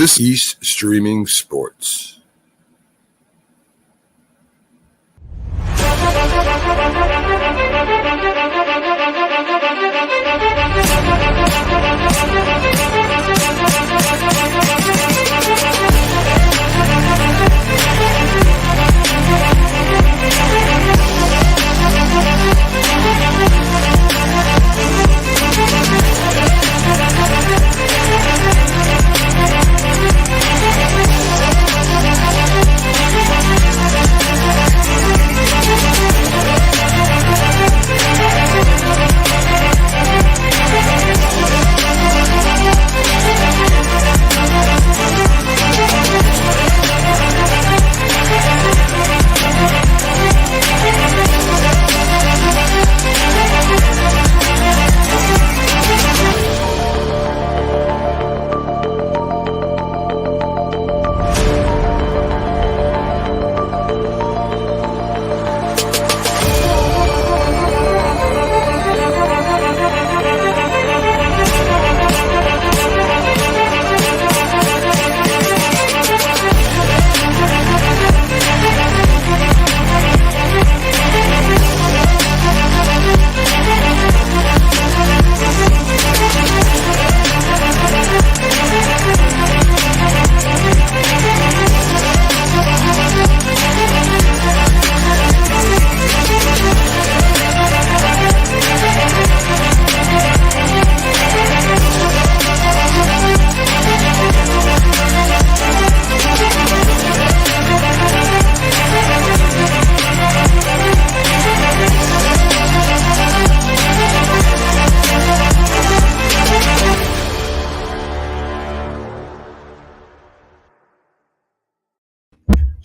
This East Streaming Sports.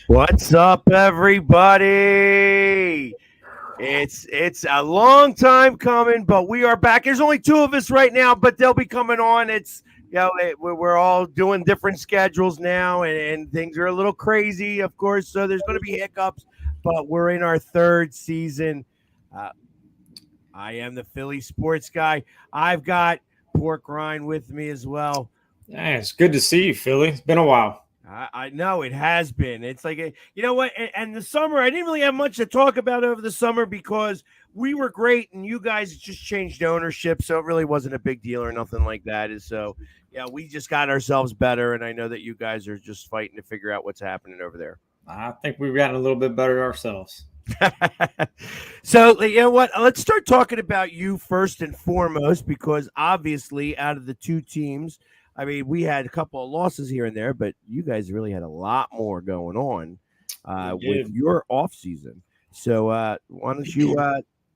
What's up, everybody? It's a long time coming, but we are back. There's only two of us right now, but they'll be coming on. We're all doing different schedules now, and things are a little crazy, of course. So there's going to be hiccups, but we're in our third season. I am the Philly sports guy. I've got Pork Rind with me as well. Yeah, it's good to see you, Philly. It's been a while. I know it has been. It's like, you know what? And the summer, I didn't really have much to talk about over the summer because we were great and you guys just changed ownership. So it really wasn't a big deal or nothing like that. And so, yeah, we just got ourselves better. And I know that you guys are just fighting to figure out what's happening over there. I think we've gotten a little bit better ourselves. So, you know what? Let's start talking about you first and foremost, because obviously out of the two teams, I mean, we had a couple of losses here and there, but you guys really had a lot more going on with your off season. So why don't you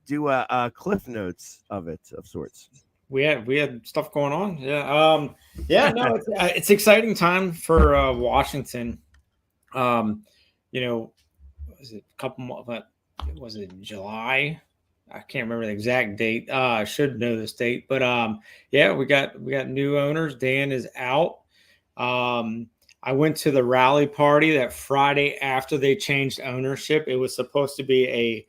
do a cliff notes of sorts? We had stuff going on. It's exciting time for Washington. Was it a couple more? Was it July? I can't remember the exact date. I should know this date, but we got new owners. Dan is out. I went to the rally party that Friday after they changed ownership. It was supposed to be a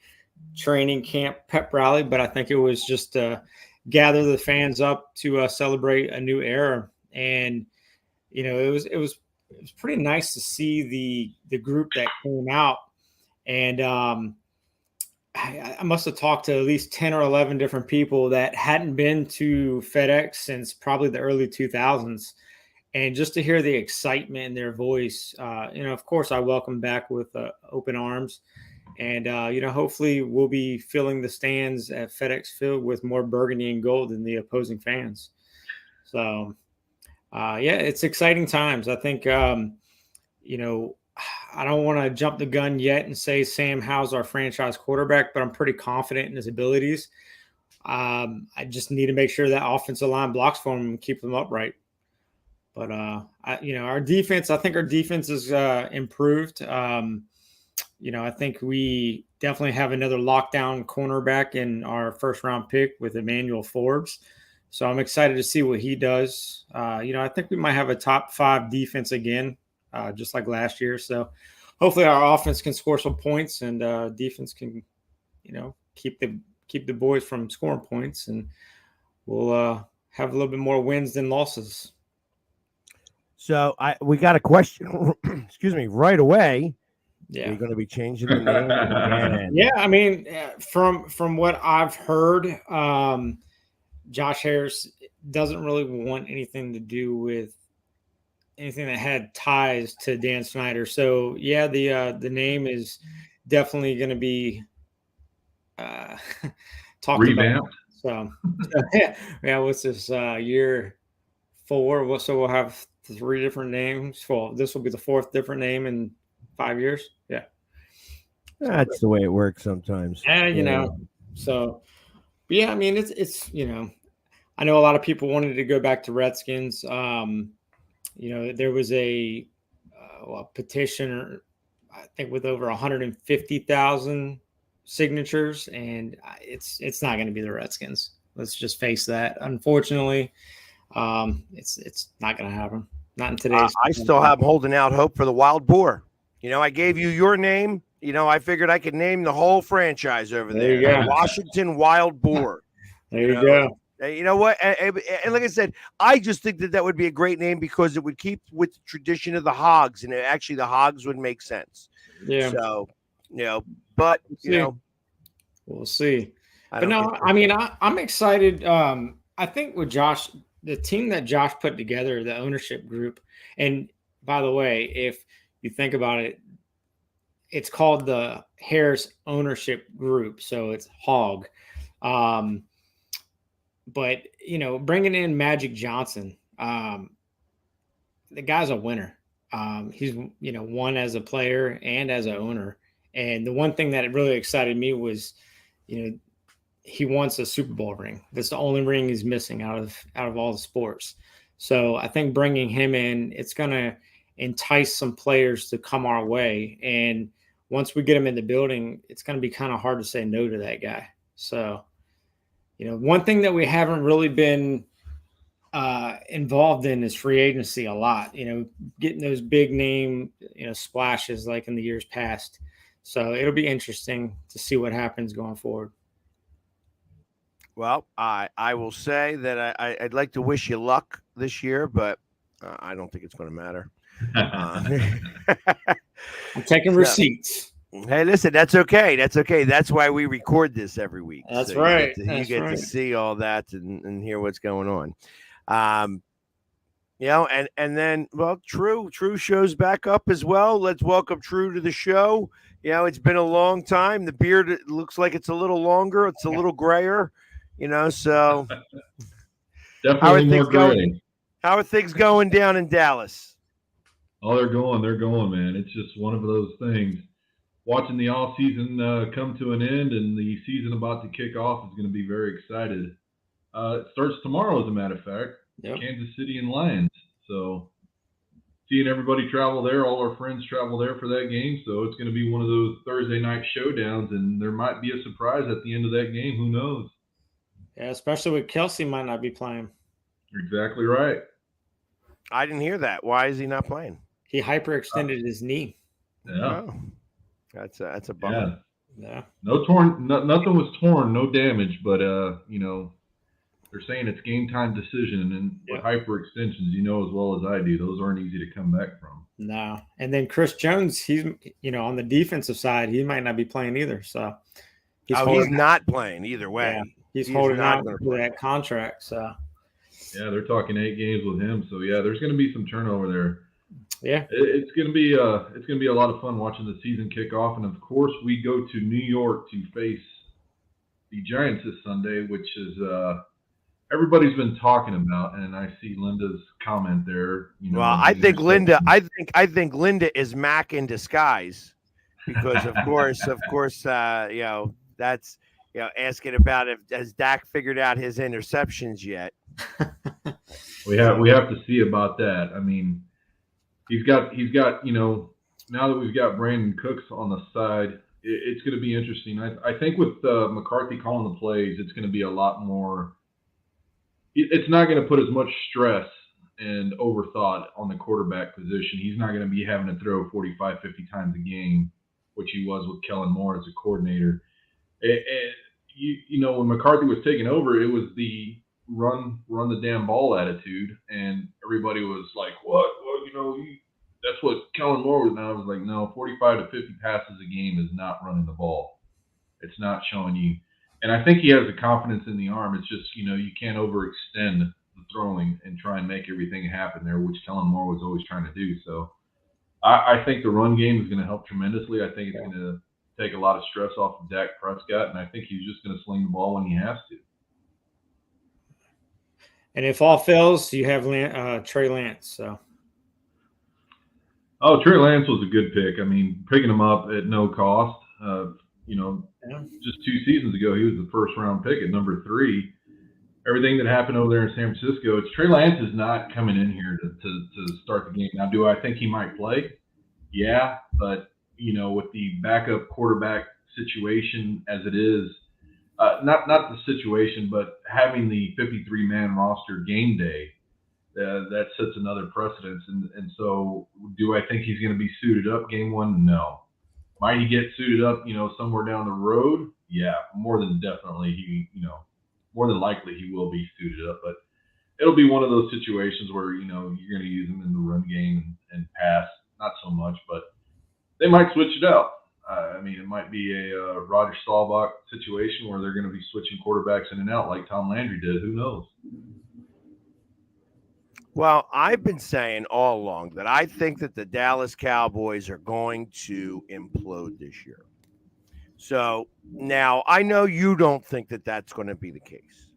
training camp pep rally, but I think it was just to gather the fans up to celebrate a new era. And it was pretty nice to see the group that came out. And I must have talked to at least 10 or 11 different people that hadn't been to FedEx since probably the early 2000s. And just to hear the excitement in their voice, of course, I welcome back with open arms. And, hopefully we'll be filling the stands at FedEx Field with more burgundy and gold than the opposing fans. So, it's exciting times. I think, I don't want to jump the gun yet and say Sam Howell's our franchise quarterback, but I'm pretty confident in his abilities. I just need to make sure that offensive line blocks for him and keep them upright. But our defense, I think our defense is improved. I think we definitely have another lockdown cornerback in our first round pick with Emmanuel Forbes. So I'm excited to see what he does. I think we might have a top 5 defense again. Just like last year. So hopefully our offense can score some points and defense can, keep the boys from scoring points, and we'll have a little bit more wins than losses. So we got a question. Excuse me, right away. Yeah. You're going to be changing the name again. Yeah, I mean, from what I've heard, Josh Harris doesn't really want anything to do with anything that had ties to Dan Snyder. So yeah, the name is definitely going to be talked revamped. about. So yeah, what's this year 4? So we'll have 3 different names. Well, this will be the 4th different name in 5 years. Yeah. That's the way it works sometimes. And you know, so but yeah, I mean it's I know a lot of people wanted to go back to Redskins. There was a petition, I think, with over 150,000 signatures, and it's not going to be the Redskins. Let's just face that. Unfortunately, it's not going to happen. Not in today's. I still have holding out hope for the Wild Boar. I gave you your name. I figured I could name the whole franchise over there. You go. Washington Wild Boar. There you go. You know what? And like I said, I just think that would be a great name because it would keep with the tradition of the Hogs, and actually the Hogs would make sense. Yeah. So, but we'll see. But no, I mean, I'm excited. I think with Josh, the team that Josh put together, the ownership group, and by the way, if you think about it, it's called the Harris Ownership Group, so it's HOG. But bringing in Magic Johnson, the guy's a winner. He's won as a player and as an owner. And the one thing that really excited me was, he wants a Super Bowl ring. That's the only ring he's missing out of all the sports. So I think bringing him in, it's going to entice some players to come our way. And once we get him in the building, it's going to be kind of hard to say no to that guy. So, one thing that we haven't really been involved in is free agency a lot, getting those big name, splashes like in the years past. So it'll be interesting to see what happens going forward. Well, I will say that I'd like to wish you luck this year, but I don't think it's going to matter. I'm taking receipts. Hey, listen, that's okay. That's okay. That's why we record this every week. That's so right. You get to see all that and hear what's going on. And then, well, True shows back up as well. Let's welcome True to the show. It's been a long time. The beard looks like it's a little longer. It's a little grayer, so. Definitely more gray. How are things going down in Dallas? Oh, they're going, man. It's just one of those things. Watching the off season come to an end and the season about to kick off is going to be very excited. It starts tomorrow, as a matter of fact. Yep. Kansas City and Lions. So seeing everybody travel there, all our friends travel there for that game. So it's going to be one of those Thursday night showdowns, and there might be a surprise at the end of that game. Who knows? Yeah, especially with Kelsey might not be playing. Exactly right. I didn't hear that. Why is he not playing? He hyperextended his knee. Yeah. Oh. That's a bummer. Yeah. No torn. Nothing was torn. No damage. But they're saying it's game time decision, and with hyperextensions, as well as I do, those aren't easy to come back from. No. And then Chris Jones, he's on the defensive side, he might not be playing either. So he's not playing either way. Yeah. He's holding out for that contract. So yeah, they're talking 8 games with him. So yeah, there's going to be some turnover there. Yeah, it's going to be a lot of fun watching the season kick off, and of course we go to New York to face the Giants this Sunday, which is everybody's been talking about, and I see Linda's comment there. Well, I think Linda is Mac in disguise, because of course, that's asking about has Dak figured out his interceptions yet. We have to see about that. I mean. He's got, now that we've got Brandon Cooks on the side, it's going to be interesting. I think with McCarthy calling the plays, it's going to be a lot more. It's not going to put as much stress and overthought on the quarterback position. He's not going to be having to throw 45, 50 times a game, which he was with Kellen Moore as a coordinator. When McCarthy was taking over, it was the run the damn ball attitude, and everybody was like, what that's what Kellen Moore was. And I was like, no, 45 to 50 passes a game is not running the ball. It's not showing you. And I think he has the confidence in the arm. It's just, you can't overextend the throwing and try and make everything happen there, which Kellen Moore was always trying to do. So I think the run game is going to help tremendously. I think it's going to take a lot of stress off of Dak Prescott, and I think he's just going to sling the ball when he has to. And if all fails, you have Trey Lance. So. Oh, Trey Lance was a good pick. I mean, picking him up at no cost. Just 2 seasons ago, he was the first-round pick at number 3. Everything that happened over there in San Francisco, Trey Lance is not coming in here to start the game. Now, do I think he might play? Yeah, but, with the backup quarterback situation as it is, not the situation, but having the 53-man roster game day, that sets another precedence. And so do I think he's going to be suited up game 1? No. Might he get suited up, somewhere down the road? Yeah, more than definitely more than likely he will be suited up. But it'll be one of those situations where, you're going to use him in the run game and pass, not so much, but they might switch it out. It might be a Roger Staubach situation where they're going to be switching quarterbacks in and out like Tom Landry did. Who knows? Well, I've been saying all along that I think that the Dallas Cowboys are going to implode this year. So now I know you don't think that that's going to be the case,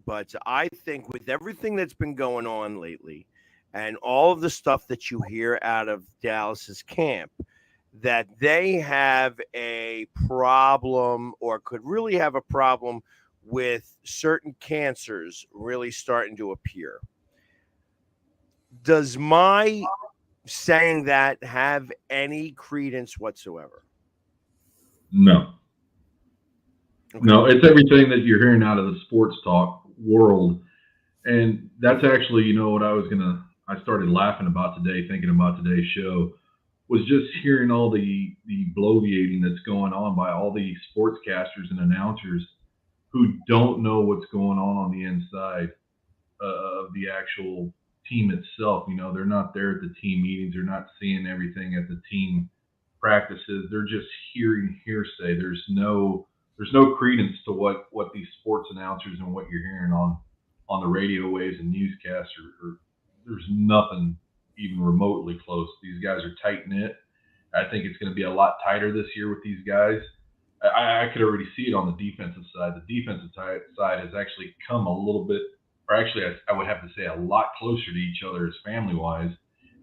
but I think with everything that's been going on lately and all of the stuff that you hear out of Dallas's camp, that they have a problem or could really have a problem with certain cancers really starting to appear. Does my saying that have any credence whatsoever? No. Okay. No, it's everything that you're hearing out of the sports talk world. And that's actually, what I started laughing about today, thinking about today's show, was just hearing all the bloviating that's going on by all the sportscasters and announcers who don't know what's going on the inside of the actual team itself. They're not there at the team meetings. They're not seeing everything at the team practices. They're just hearing hearsay. There's no credence to what these sports announcers and what you're hearing on the radio waves and newscasts or there's nothing even remotely close. These guys are tight knit. I think it's going to be a lot tighter this year with these guys. I could already see it on the defensive side. The defensive side has actually come a little bit, or actually I would have to say a lot closer to each other as family-wise.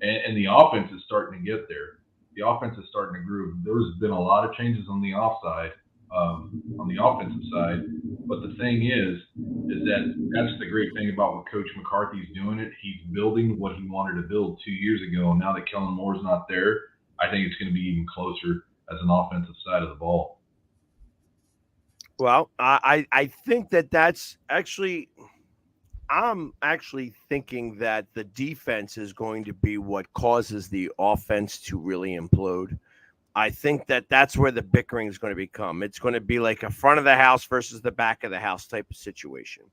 And the offense is starting to get there. The offense is starting to groove. There's been a lot of changes on the offside, on the offensive side. But the thing is that's the great thing about what Coach McCarthy's doing. He's building what he wanted to build 2 years ago. And now that Kellen Moore's not there, I think it's going to be even closer as an offensive side of the ball. Well, I think that's actually – I'm actually thinking that the defense is going to be what causes the offense to really implode. I think that's where the bickering is going to become. It's going to be like a front of the house versus the back of the house type of situation.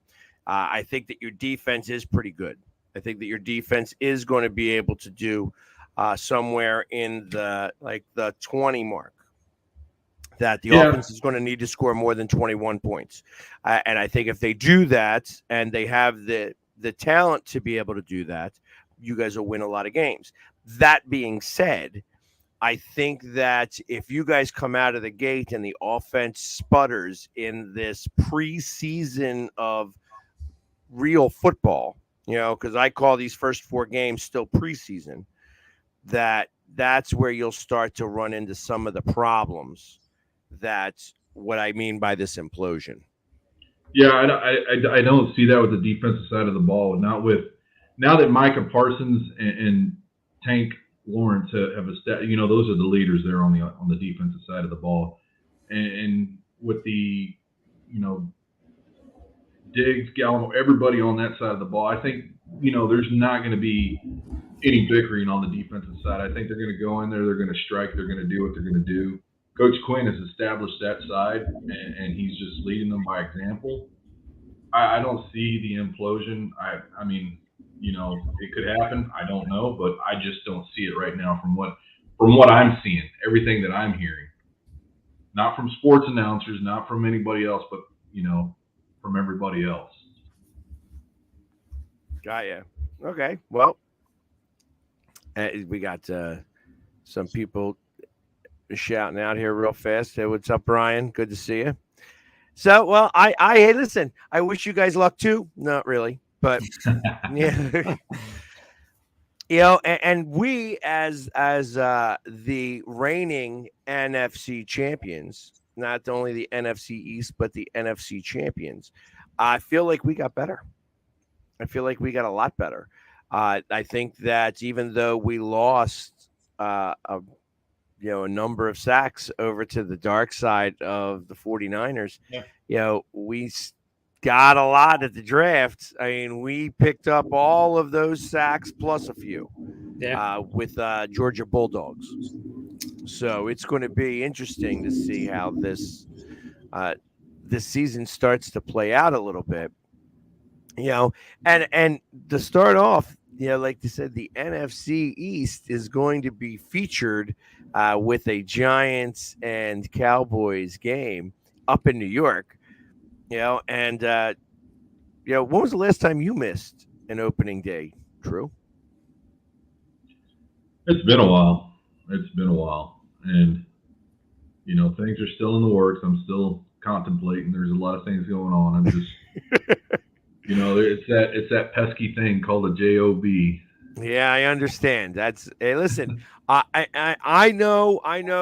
I think that your defense is pretty good. I think that your defense is going to be able to do somewhere in the 20 mark. That the offense is going to need to score more than 21 points. And I think if they do that and they have the talent to be able to do that, you guys will win a lot of games. That being said, I think that if you guys come out of the gate and the offense sputters in this preseason of real football, because I call these first 4 games still preseason, that's where you'll start to run into some of the problems. That's what I mean by this implosion. Yeah, I don't see that with the defensive side of the ball. Not with now that Micah Parsons and Tank Lawrence have established. Those are the leaders there on the defensive side of the ball, and with the Diggs, Gallimore, everybody on that side of the ball. I think there's not going to be any bickering on the defensive side. I think they're going to go in there, they're going to strike, they're going to do what they're going to do. Coach Quinn has established that side, and he's just leading them by example. I don't see the implosion. I mean, it could happen. I don't know, but I just don't see it right now from what I'm seeing, everything that I'm hearing. Not from sports announcers, not from anybody else, but from everybody else. Got ya. Okay. Well, we got some people shouting out here real fast. Hey, what's up, Brian? Good to see you. So, well, hey, listen, I wish you guys luck too. Not really, but yeah. And we as the reigning NFC champions, not only the NFC East, but the NFC champions, I feel like we got better. I feel like we got a lot better. I think that even though we lost a number of sacks over to the dark side of the 49ers, we got a lot at the draft. I mean, we picked up all of those sacks plus a few with Georgia Bulldogs. So it's going to be interesting to see how this season starts to play out a little bit. And to start off, like they said, the NFC East is going to be featured with a Giants and Cowboys game up in New York. When was the last time you missed an opening day, Drew? It's been a while. And, things are still in the works. I'm still contemplating. There's a lot of things going on. I'm just, it's that pesky thing called a job. Yeah, I understand. Hey, listen, I know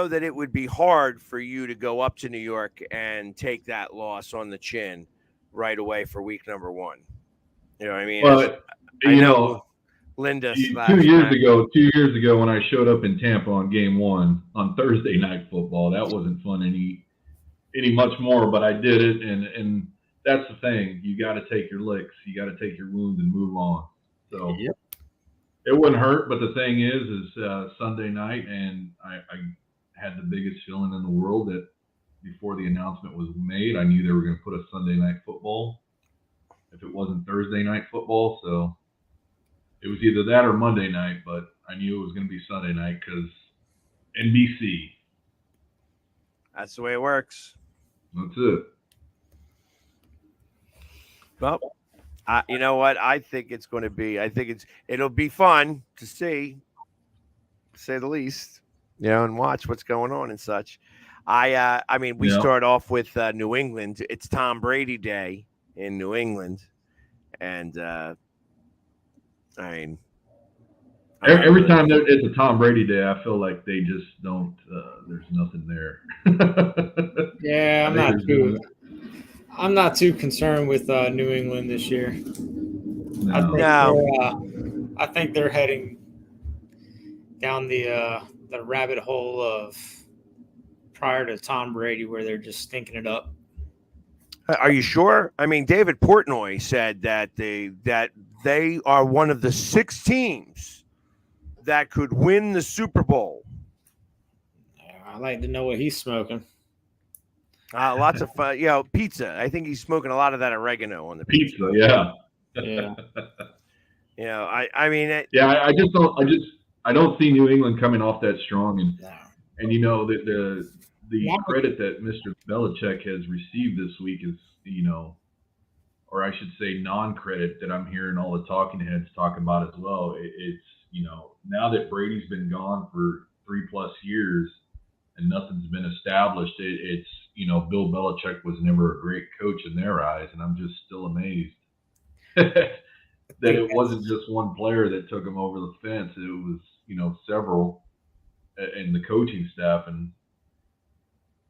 that it would be hard for you to go up to New York and take that loss on the chin right away for week number 1. You know what I mean? But I know Linda 2 years ago when I showed up in Tampa on game 1 on Thursday Night Football, that wasn't fun any much more, but I did it, and that's the thing. You got to take your licks, you got to take your wounds and move on. So it wouldn't hurt, but the thing is Sunday night, and I had the biggest feeling in the world that before the announcement was made, I knew they were going to put a Sunday Night Football if it wasn't Thursday Night Football. So it was either that or Monday night, but I knew it was going to be Sunday night because NBC. That's the way it works. That's it. Well, you know what? I think it's going to be. It'll be fun to see, to say the least. And watch what's going on and such. I mean, we start off with New England. It's Tom Brady Day in New England, and I mean, every time it's a Tom Brady Day, I feel like they just don't. There's nothing there. Yeah, I'm not too concerned with New England this year. No. I think they're heading down the rabbit hole of prior to Tom Brady, where they're just stinking it up. Are you sure? I mean, David Portnoy said that they are one of the 6 teams that could win the Super Bowl. I'd like to know what he's smoking. Lots of pizza. I think he's smoking a lot of that oregano on the pizza. Yeah. I mean, I don't see New England coming off that strong, and the credit that Mr. Belichick has received this week is, or I should say non-credit that I'm hearing all the talking heads talking about as well. It's, now that Brady's been gone for 3+ years and nothing's been established, it's, Bill Belichick was never a great coach in their eyes. And I'm just still amazed that it wasn't just one player that took him over the fence. It was, several in the coaching staff. And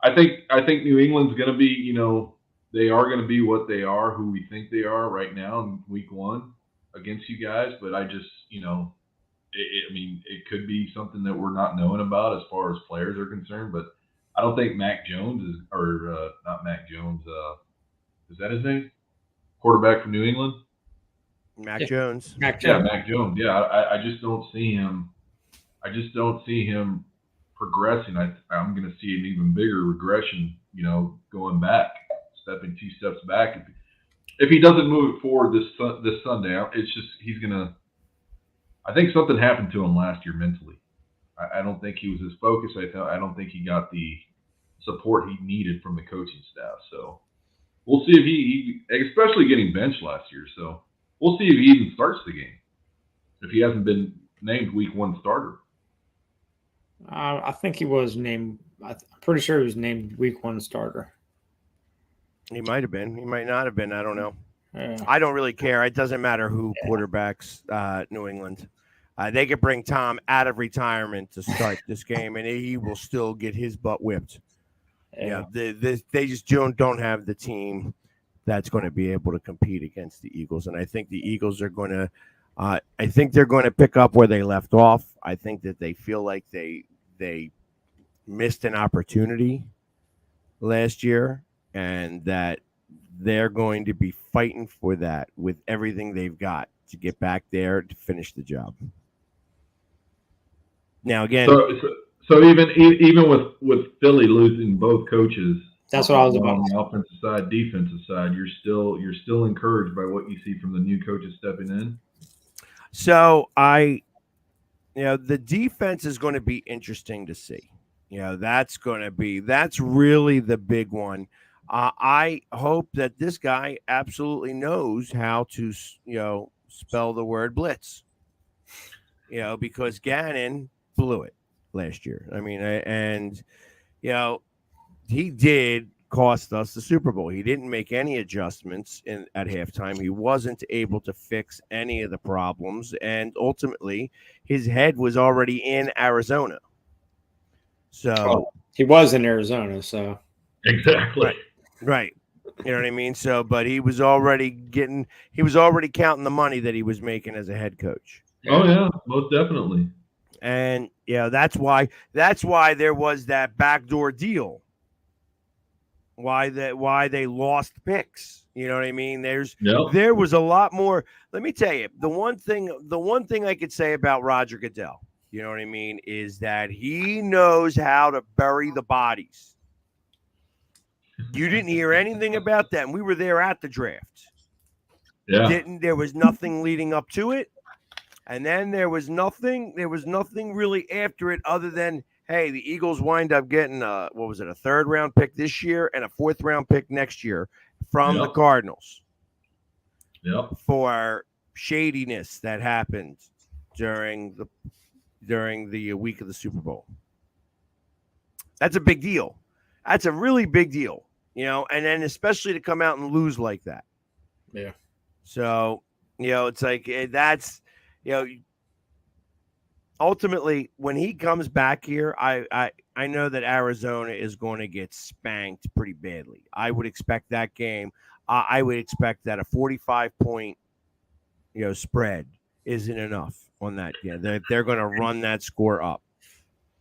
I think New England's going to be, they are going to be what they are, who we think they are right now in week 1 against you guys. But I just, it could be something that we're not knowing about as far as players are concerned. But I don't think Mac Jones is, or not Mac Jones. Is that his name? Quarterback from New England? Mac Jones. Mac Jones. Yeah, Mac Jones. Yeah, I just don't see him. I just don't see him progressing. I'm going to see an even bigger regression, going back, stepping 2 steps back. if he doesn't move it forward this Sunday, it's just he's gonna. I think something happened to him last year mentally. I don't think he was as focused. I don't think he got the support he needed from the coaching staff. So we'll see if he especially getting benched last year. So we'll see if he even starts the game if he hasn't been named week 1 starter. I think he was named. I'm pretty sure he was named week 1 starter. He might have been. He might not have been. I don't know. Yeah. I don't really care. It doesn't matter who quarterbacks New England. They could bring Tom out of retirement to start this game, and he will still get his butt whipped. Yeah, they just don't have the team that's going to be able to compete against the Eagles, and I think the Eagles are going to. I think they're going to pick up where they left off. I think that they feel like they missed an opportunity last year, and that they're going to be fighting for that with everything they've got to get back there to finish the job. Now, again, so even with Philly losing both coaches, that's what I was about on the offensive side, defensive side, you're still encouraged by what you see from the new coaches stepping in. So the defense is going to be interesting to see. That's really the big one. I hope that this guy absolutely knows how to, spell the word blitz, because Gannon blew it last year. I mean, he did cost us the Super Bowl. He didn't make any adjustments at halftime. He wasn't able to fix any of the problems. And ultimately, his head was already in Arizona. So he was in Arizona. So exactly. Right. You know what I mean? So, but he was already counting the money that he was making as a head coach. Oh yeah, most definitely. And that's why there was that backdoor deal. Why they lost picks. You know what I mean? There was a lot more. Let me tell you, the one thing I could say about Roger Goodell, you know what I mean, is that he knows how to bury the bodies. You didn't hear anything about that. And we were there at the draft. Yeah. There was nothing leading up to it. And then there was nothing really after it other than, hey, the Eagles wind up getting a 3rd round pick this year and a 4th round pick next year from the Cardinals. Yep. For shadiness that happened during the week of the Super Bowl. That's a big deal. That's a really big deal, and then especially to come out and lose like that. Yeah. So, it's like that's, ultimately when he comes back here, I know that Arizona is going to get spanked pretty badly. I would expect that game. I would expect that a 45-point, spread isn't enough on that. They're going to run that score up.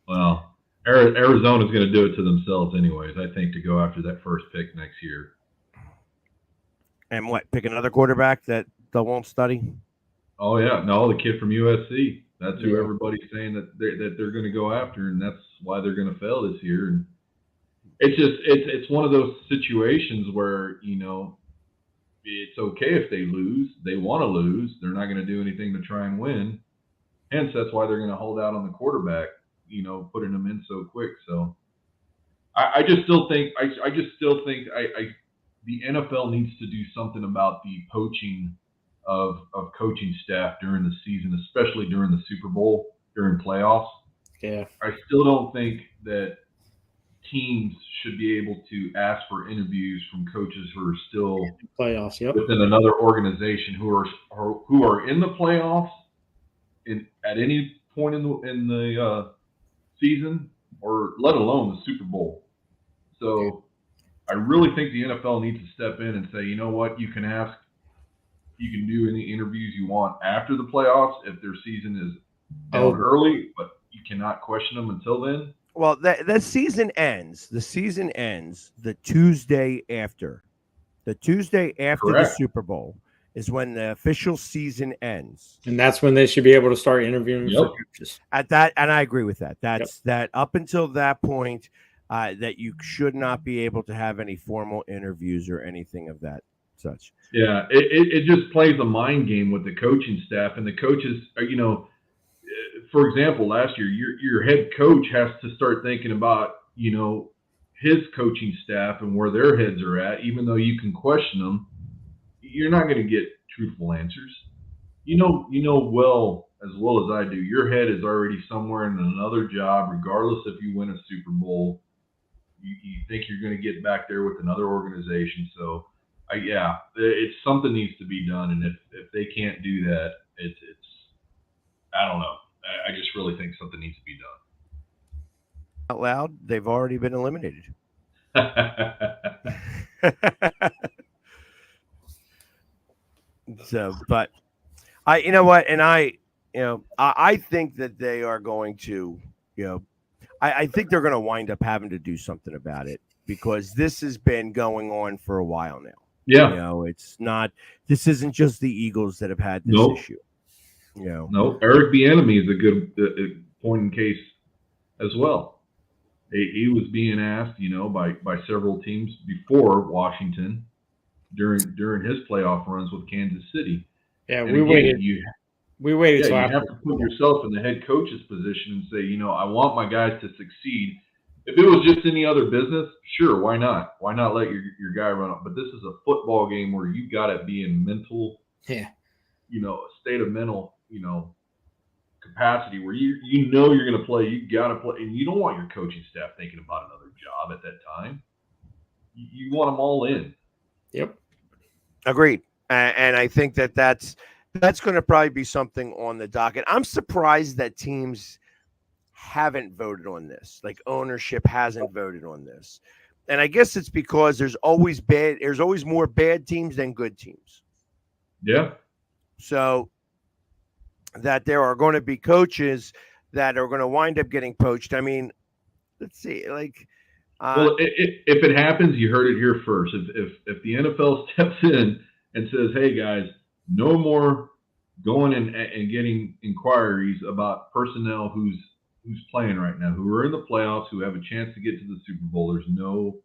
Well, Arizona's going to do it to themselves anyways, I think, to go after that first pick next year. And pick another quarterback that they won't study? Oh, yeah. No, the kid from USC. That's who everybody's saying that they're going to go after, and that's why they're going to fail this year. And it's one of those situations where, it's okay if they lose. They want to lose. They're not going to do anything to try and win. Hence, that's why they're going to hold out on the quarterback, putting them in so quick. So I just still think the NFL needs to do something about the poaching of coaching staff during the season, especially during the Super Bowl, during playoffs. Yeah. I still don't think that teams should be able to ask for interviews from coaches who are still playoffs, within another organization who are in the playoffs at any point in the season, or let alone the Super Bowl. So I really think the NFL needs to step in and say, you know what, you can do any interviews you want after the playoffs if their season is down early, but you cannot question them until then. Well, the season ends. The season ends the Tuesday after. The Tuesday after the Super Bowl is when the official season ends. And that's when they should be able to start interviewing for coaches. At that, and I agree with that. That's that up until that point, that you should not be able to have any formal interviews or anything of that such. Yeah, it just plays a mind game with the coaching staff, and the coaches are, for example, last year, your head coach has to start thinking about, his coaching staff and where their heads are at. Even though you can question them, you're not going to get truthful answers. Well as I do, your head is already somewhere in another job, regardless if you win a Super Bowl. You think you're going to get back there with another organization. So, it's something needs to be done. And if they can't do that, it's I don't know. I just really think something needs to be Out loud, they've already been eliminated. done. So, but you know what? And I think that they are going to, I think they're going to wind up having to do something about it because this has been going on for a while now. Yeah. This isn't just the Eagles that have had this Nope. issue. No, Eric Bieniemy is a good point in case as well. He was being asked, by several teams before Washington during his playoff runs with Kansas City. Yeah, And we again, waited. We waited you till have after. to put yourself in the head coach's position and say, I want my guys to succeed. If it was just any other business, sure, why not? Why not let your guy run up? But this is a football game where you got to be in mental, a state of mental, capacity where you're going to play. You got to play, and you don't want your coaching staff thinking about another job at that time. You want them all in. Yep. Agreed. And I think that's going to probably be something on the docket. I'm surprised that teams haven't voted on this. Like ownership hasn't voted on this. And I guess it's because there's always more bad teams than good teams. Yeah. So that there are going to be coaches that are going to wind up getting poached. I mean, let's see, well, if it happens, you heard it here first. If the NFL steps in and says, "Hey guys, no more going and getting inquiries about personnel who's playing right now, who are in the playoffs, who have a chance to get to the Super Bowl. There's no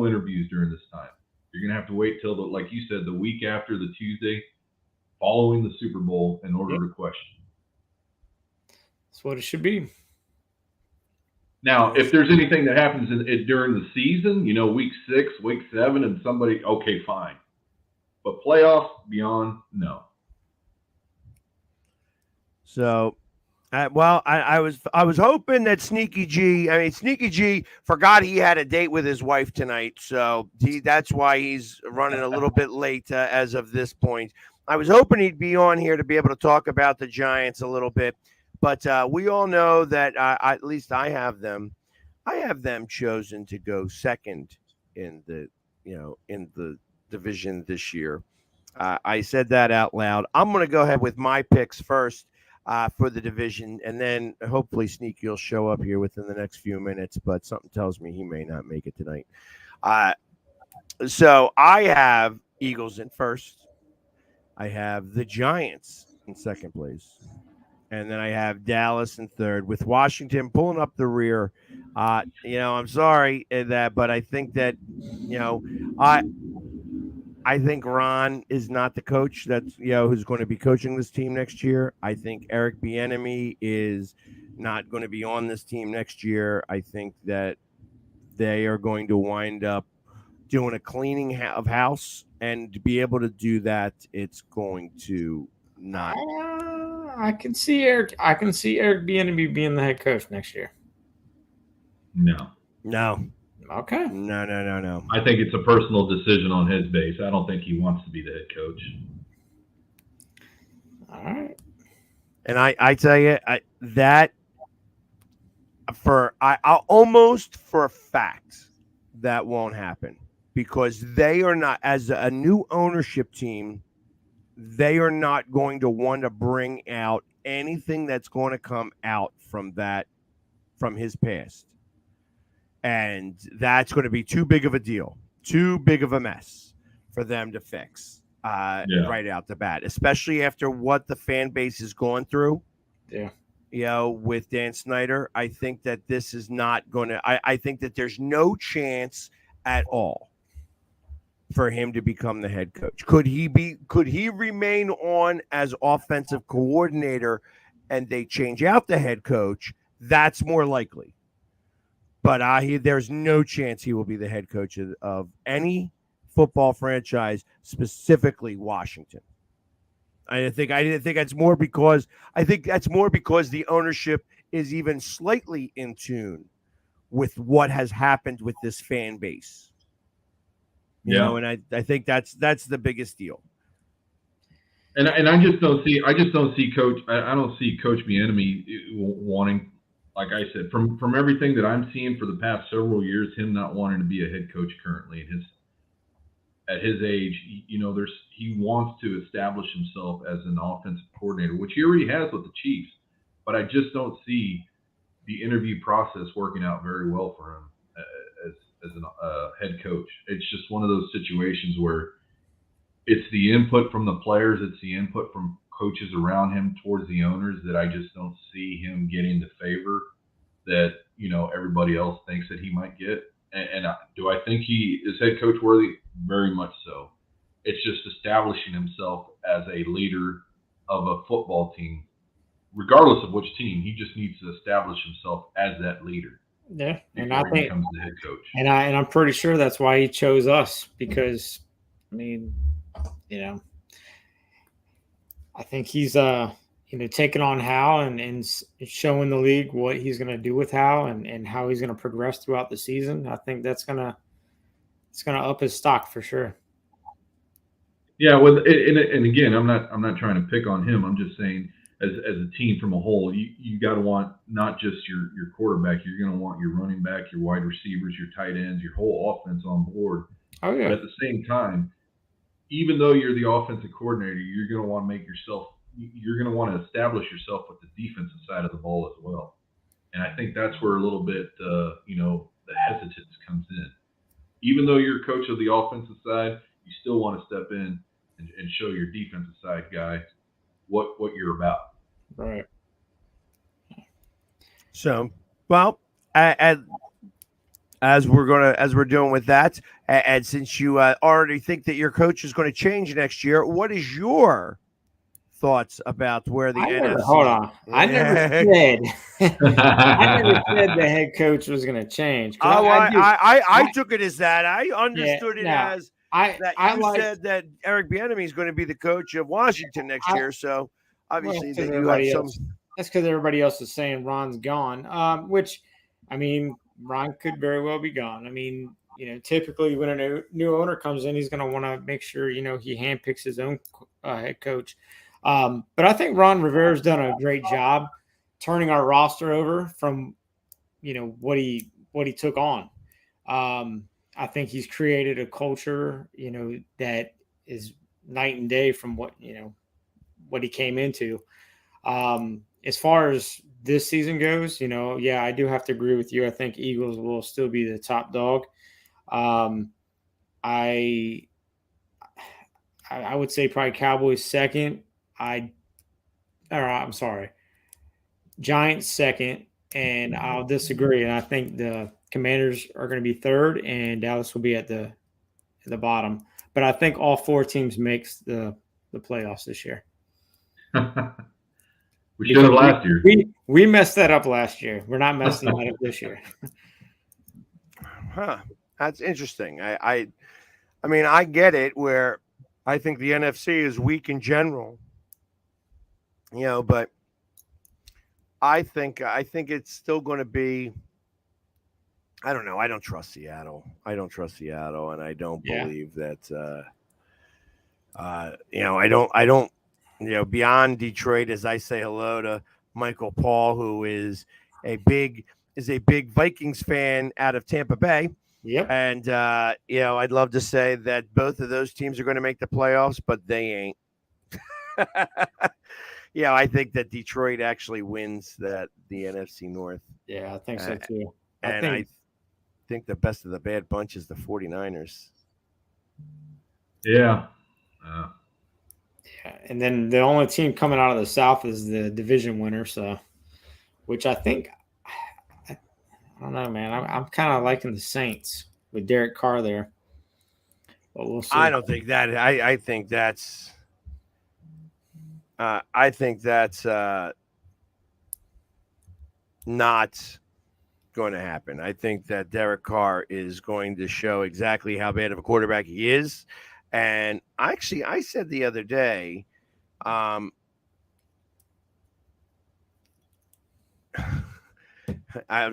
interviews during this time. You're gonna have to wait till like you said, the week after the Tuesday following the Super Bowl in order to question." That's what it should be. Now, if there's anything that happens during the season, week 6, week 7, and somebody, okay, fine. But playoffs, beyond, no. So, I was hoping that Sneaky G forgot he had a date with his wife tonight. So that's why he's running a little bit late as of this point. I was hoping he'd be on here to be able to talk about the Giants a little bit. But we all know that at least I have them chosen to go second in the division this year. I said that out loud. I'm going to go ahead with my picks first for the division, and then hopefully Sneaky will show up here within the next few minutes. But something tells me he may not make it tonight. So I have Eagles in first. I have the Giants in second place. And then I have Dallas in third, with Washington pulling up the rear. I'm sorry but I think that, I think Ron is not the coach that's, who's going to be coaching this team next year. I think Eric Bieniemy is not going to be on this team next year. I think that they are going to wind up doing a cleaning of house, and to be able to do that, it's going to not. I can see Eric Bieniemy being the head coach next year. No. Okay. No. I think it's a personal decision on his base. I don't think he wants to be the head coach. All right. And I tell you, I'll almost for a fact that won't happen, because they are not, as a new ownership team, they are not going to want to bring out anything that's going to come out from his past. And that's going to be too big of a deal, too big of a mess for them to fix right out the bat, especially after what the fan base has gone through. Yeah. With Dan Snyder, I think that this is not going to, I think that there's no chance at all for him to become the head coach? Could he remain on as offensive coordinator and they change out the head coach? That's more likely. But there's no chance he will be the head coach of any football franchise, specifically Washington. I think that's more because the ownership is even slightly in tune with what has happened with this fan base. You know, and I think that's the biggest deal. And I just don't see Coach. I don't see Coach Bieniemy wanting, like I said, from everything that I'm seeing for the past several years, him not wanting to be a head coach currently at his age. You know, he wants to establish himself as an offensive coordinator, which he already has with the Chiefs. But I just don't see the interview process working out very well for him as a head coach. It's just one of those situations where it's the input from the players, it's the input from coaches around him towards the owners that I just don't see him getting the favor that, you know, everybody else thinks that he might get. And do I think he is head coach worthy? Very much so. It's just establishing himself as a leader of a football team, regardless of which team. He just needs to establish himself as that leader. Yeah, and I think becomes the head coach. And I'm pretty sure that's why he chose us, because I mean, you know, I think he's taking on Hal and showing the league what he's going to do with Hal and how he's going to progress throughout the season. I think it's going to up his stock for sure. Yeah, and again, I'm not trying to pick on him. I'm just saying, as a team from a whole, you got to want not just your quarterback. You're going to want your running back, your wide receivers, your tight ends, your whole offense on board. Oh yeah. But at the same time, even though you're the offensive coordinator, you're going to want to establish yourself with the defensive side of the ball as well. And I think that's where a little bit, the hesitance comes in. Even though you're coach of the offensive side, you still want to step in and show your defensive side guy what you're about. Right. So, well, as we're doing with that, and since you already think that your coach is going to change next year, what is your thoughts about where the NFC? Hold on, I never said the head coach was going to change. I took it as that. I understood it as you said that Eric Bieniemy is going to be the coach of Washington next year. So obviously that you have some. That's because everybody else is saying Ron's gone. Which, I mean, Ron could very well be gone. I mean, typically when a new owner comes in, he's going to want to make sure he handpicks his own head coach. But I think Ron Rivera's done a great job turning our roster over from what he took on. I think he's created a culture, that is night and day from what he came into. As far as this season goes, I do have to agree with you. I think Eagles will still be the top dog. I would say probably Cowboys second. I'm sorry, Giants second, and I'll disagree. And I think the Commanders are going to be third, and Dallas will be at the bottom. But I think all four teams makes the playoffs this year. We should have last year. We messed that up last year. We're not messing that up this year. Huh. That's interesting. I mean, I get it where I think the NFC is weak in general. But I think it's still going to be. I don't know. I don't trust Seattle. And I don't believe that. I don't. Beyond Detroit, as I say hello to Michael Paul, who is a big Vikings fan out of Tampa Bay. Yep. And I'd love to say that both of those teams are going to make the playoffs, but they ain't. I think that Detroit actually wins the NFC North. Yeah, I think so too. I think the best of the bad bunch is the 49ers. Yeah. And then the only team coming out of the South is the division winner. So, which I think, I don't know, man. I'm kind of liking the Saints with Derek Carr there. But we'll see. I don't think that. I think that's. I think that's not going to happen. I think that Derek Carr is going to show exactly how bad of a quarterback he is. And actually, I said the other day, I'm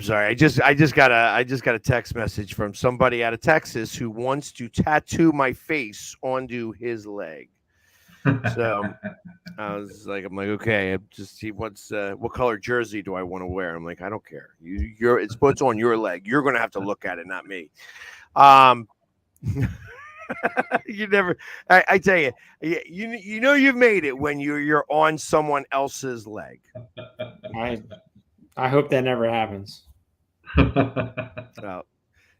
sorry. I just got a text message from somebody out of Texas who wants to tattoo my face onto his leg. So I'm like, okay. He wants what color jersey do I want to wear? I'm like, I don't care. It's what's on your leg. You're gonna have to look at it, not me. You never. I tell you, you know you've made it when you're on someone else's leg. I hope that never happens. Well,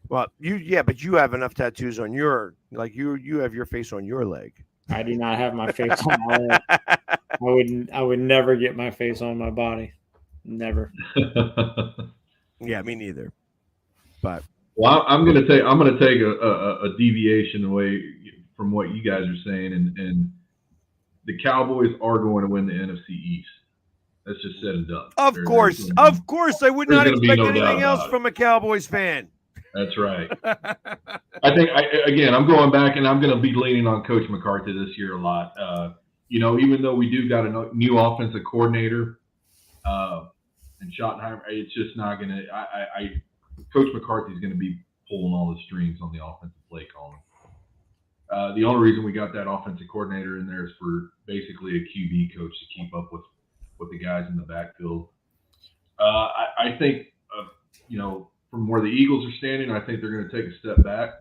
but you have enough tattoos on your you have your face on your leg. I do not have my face on my leg. I would never get my face on my body. Never. Yeah, me neither. But well, I'm going to take a deviation away from what you guys are saying, and the Cowboys are going to win the NFC East. That's just said and done. Of course, I would not expect anything else from a Cowboys fan. That's right. I think I'm going back, and I'm going to be leaning on Coach McCarthy this year a lot. Even though we do got a new offensive coordinator, and Schottenheimer, it's just not going to. Coach McCarthy is going to be pulling all the strings on the offensive play calling. The only reason we got that offensive coordinator in there is for basically a QB coach to keep up with the guys in the backfield. I think, from where the Eagles are standing, I think they're going to take a step back.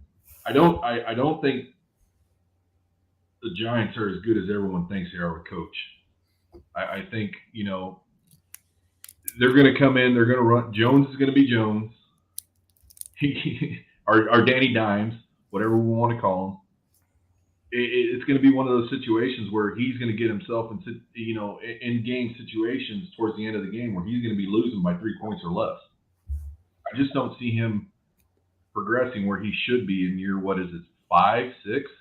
I don't think the Giants are as good as everyone thinks they are with Coach. I think, they're going to come in, they're going to run. Jones is going to be Jones. Or Danny Dimes, whatever we want to call him. It's going to be one of those situations where he's going to get himself in game situations towards the end of the game where he's going to be losing by 3 points or less. I just don't see him progressing where he should be in year, 5, 6?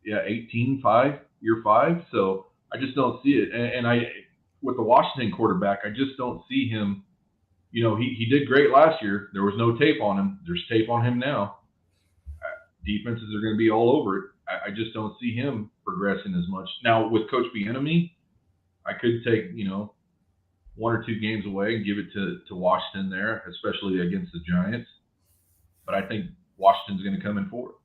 Yeah, 18, 5, year 5. So I just don't see it. And with the Washington quarterback, I just don't see him. He did great last year. There was no tape on him. There's tape on him now. Defenses are going to be all over it. I just don't see him progressing as much. Now, with Coach Bieniemy, I could take, 1 or 2 games away and give it to Washington there, especially against the Giants. But I think Washington's going to come in fourth.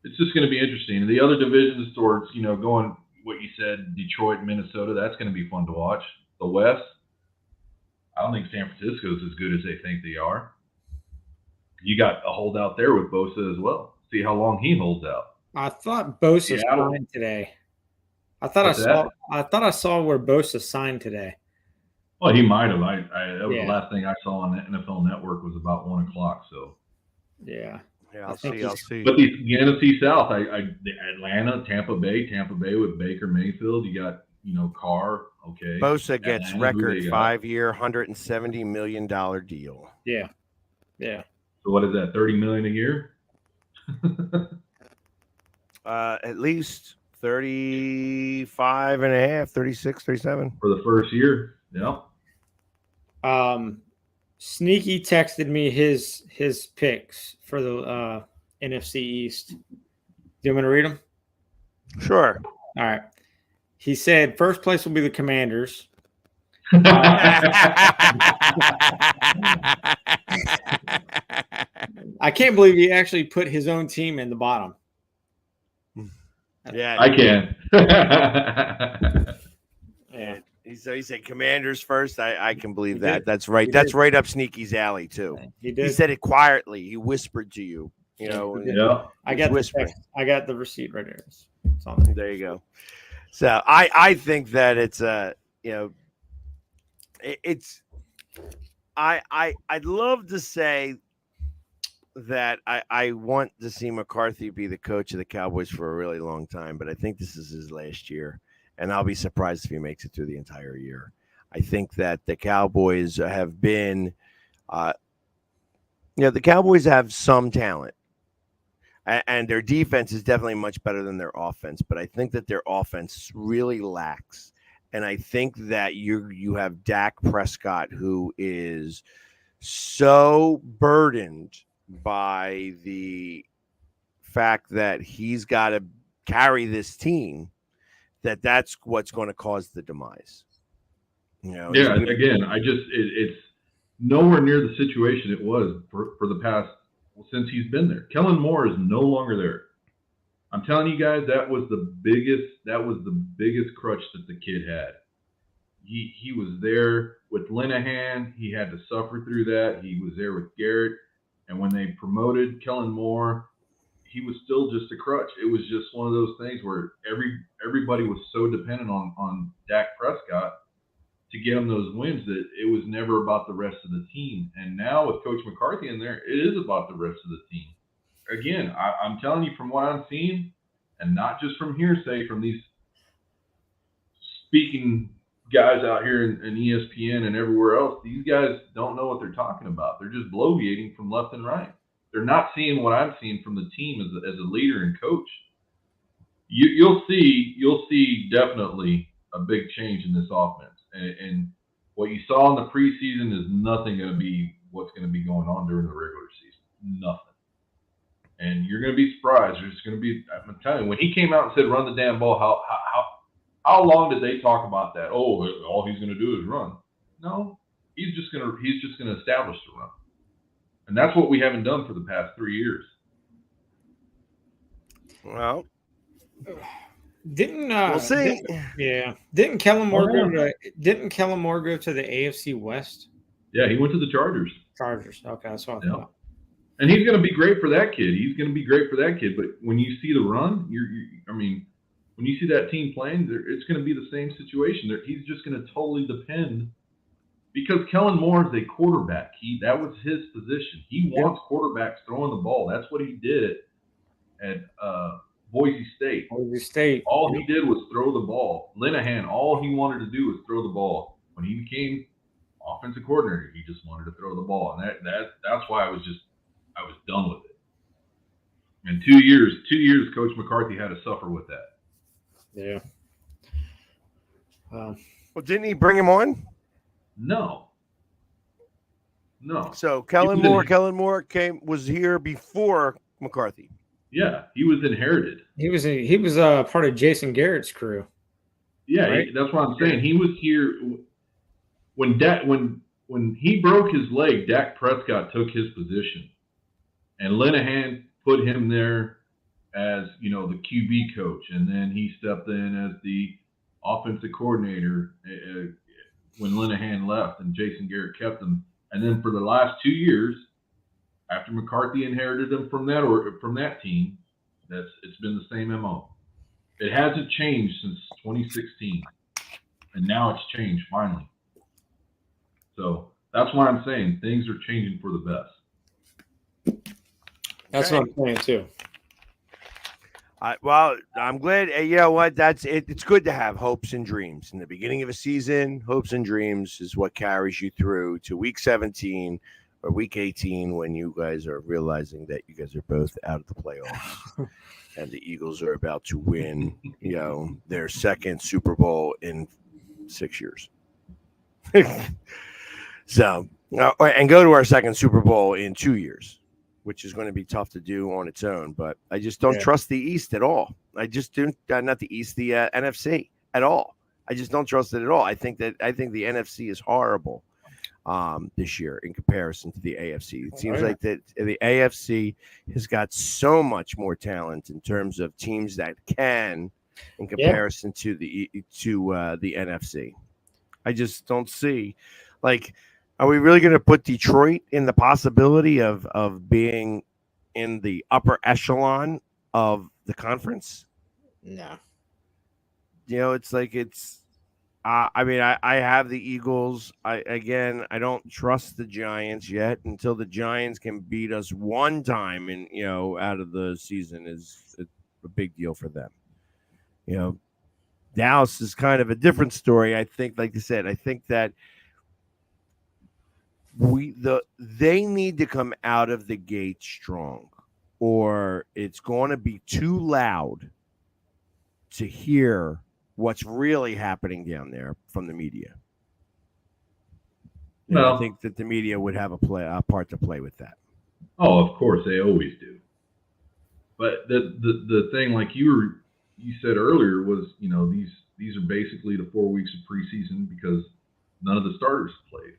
It's just going to be interesting. The other divisions towards, going what you said, Detroit, Minnesota, that's going to be fun to watch. The West, I don't think San Francisco's as good as they think they are. You got a holdout there with Bosa as well. See how long he holds out. I thought Bosa signed today. I thought I saw where Bosa signed today. Well, he might have. That was the last thing I saw on the NFL Network was about 1 o'clock. So yeah, I'll see. But the NFC South, Atlanta, Tampa Bay with Baker Mayfield. You got Carr. Okay. Bosa gets record 5-year, $170 million deal. Yeah. So what is that? $30 million a year? At least 35 and a half, 36, 37 for the first year. Yeah. Sneaky texted me his picks for the NFC East. Do you want me to read them? Sure. All right. He said first place will be the Commanders. I can't believe he actually put his own team in the bottom. Yeah, I can. Yeah. He said Commanders first. I can believe that. That's right. That's right up Sneaky's alley too. He did. He said it quietly. He whispered to you. Yeah. I got whispering. I got the receipt right there. It's on there. There you go. So I think that it's I'd love to say that I want to see McCarthy be the coach of the Cowboys for a really long time, but I think this is his last year, and I'll be surprised if he makes it through the entire year. I think that the Cowboys have been, the Cowboys have some talent. and their defense is definitely much better than their offense. But I think that their offense really lacks. And I think that you have Dak Prescott, who is so burdened by the fact that he's got to carry this team, that's what's going to cause the demise. Again, it's nowhere near the situation it was for the past since he's been there. Kellen Moore is no longer there. I'm telling you guys, that was the biggest crutch that the kid had. He was there with Linehan. He had to suffer through that. He was there with Garrett. And when they promoted Kellen Moore, he was still just a crutch. It was just one of those things where everybody was so dependent on Dak Prescott to get him those wins that it was never about the rest of the team. And now with Coach McCarthy in there, it is about the rest of the team. Again, I'm telling you from what I'm seeing, and not just from hearsay, from these speaking guys out here in ESPN and everywhere else, these guys don't know what they're talking about. They're just bloviating from left and right. They're not seeing what I'm seeing from the team as a leader and coach. You'll see definitely a big change in this offense. And what you saw in the preseason is nothing going to be what's going to be going on during the regular season. Nothing. And you're going to be surprised. There's going to be, I'm telling you, when he came out and said, run the damn ball, how long did they talk about that? Oh, all he's going to do is run. No, he's just going to establish the run. And that's what we haven't done for the past 3 years. Well, we'll see. Didn't Kellen Moore go to the AFC West? Yeah, he went to the Chargers. Okay, that's what I thought. And he's going to be great for that kid. But when you see the run, when you see that team playing, it's going to be the same situation. He's just going to totally depend, because Kellen Moore is a quarterback. That was his position. He wants quarterbacks throwing the ball. That's what he did at Boise State. All he did was throw the ball. Linehan, all he wanted to do was throw the ball. When he became offensive coordinator, he just wanted to throw the ball, and that's why I was done with it. And 2 years, Coach McCarthy had to suffer with that. Yeah. Well, didn't he bring him on? No. So Kellen Moore was here before McCarthy. Yeah, he was inherited. He was part of Jason Garrett's crew. Yeah, right? That's what I'm saying. He was here when he broke his leg. Dak Prescott took his position, and Linehan put him there as the QB coach, and then he stepped in as the offensive coordinator when Linehan left, and Jason Garrett kept him. And then for the last 2 years, after McCarthy inherited him from that team, it's been the same MO. It hasn't changed since 2016, and now it's changed finally. So that's why I'm saying things are changing for the best. That's what I'm saying too. Well, I'm glad. You know what? That's it. It's good to have hopes and dreams in the beginning of a season. Hopes and dreams is what carries you through to week 17 or week 18, when you guys are realizing that you guys are both out of the playoffs and the Eagles are about to win, their second Super Bowl in 6 years. So, and go to our second Super Bowl in 2 years, which is going to be tough to do on its own. But I just don't trust the East at all. I just do not the East, the NFC at all. I just don't trust it at all. I think the NFC is horrible this year in comparison to the AFC. It seems like that the AFC has got so much more talent in terms of teams that can, in comparison to the NFC. I just don't see, are we really going to put Detroit in the possibility of being in the upper echelon of the conference? No. I have the Eagles. I don't trust the Giants yet until the Giants can beat us one time out of the season is a big deal for them. Dallas is kind of a different story. I think, like I said, I think that they need to come out of the gate strong. or it's going to be too loud to hear what's really happening down there from the media. And No. I think that the media would have a part to play with that. Oh, of course, they always do. But the thing, like you said earlier, was these are basically the 4 weeks of preseason because none of the starters played,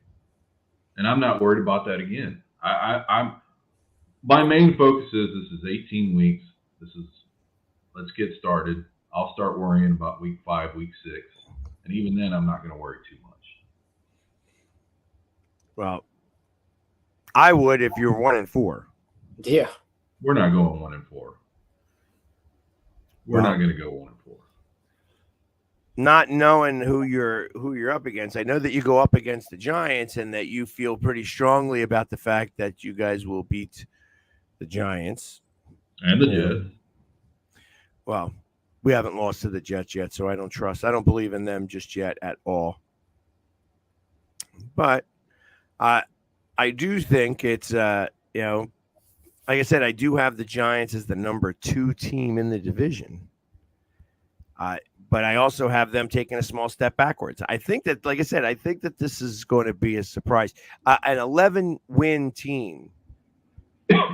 and I'm not worried about that again. I'm my main focus is this is 18 weeks. Let's get started. I'll start worrying about week 5, week 6, and even then, I'm not going to worry too much. Well, I would if you're 1-4. Yeah. We're not going 1-4. We're not going to go 1-4. Not knowing who you're up against, I know that you go up against the Giants and that you feel pretty strongly about the fact that you guys will beat the Giants And the Jets. Well, we haven't lost to the Jets yet, so I don't believe in them just yet at all. But I do think it's like I said, I do have the Giants as the number 2 team in the division. But I also have them taking a small step backwards. I think that, like I said, I think that this is going to be a surprise. An 11-win team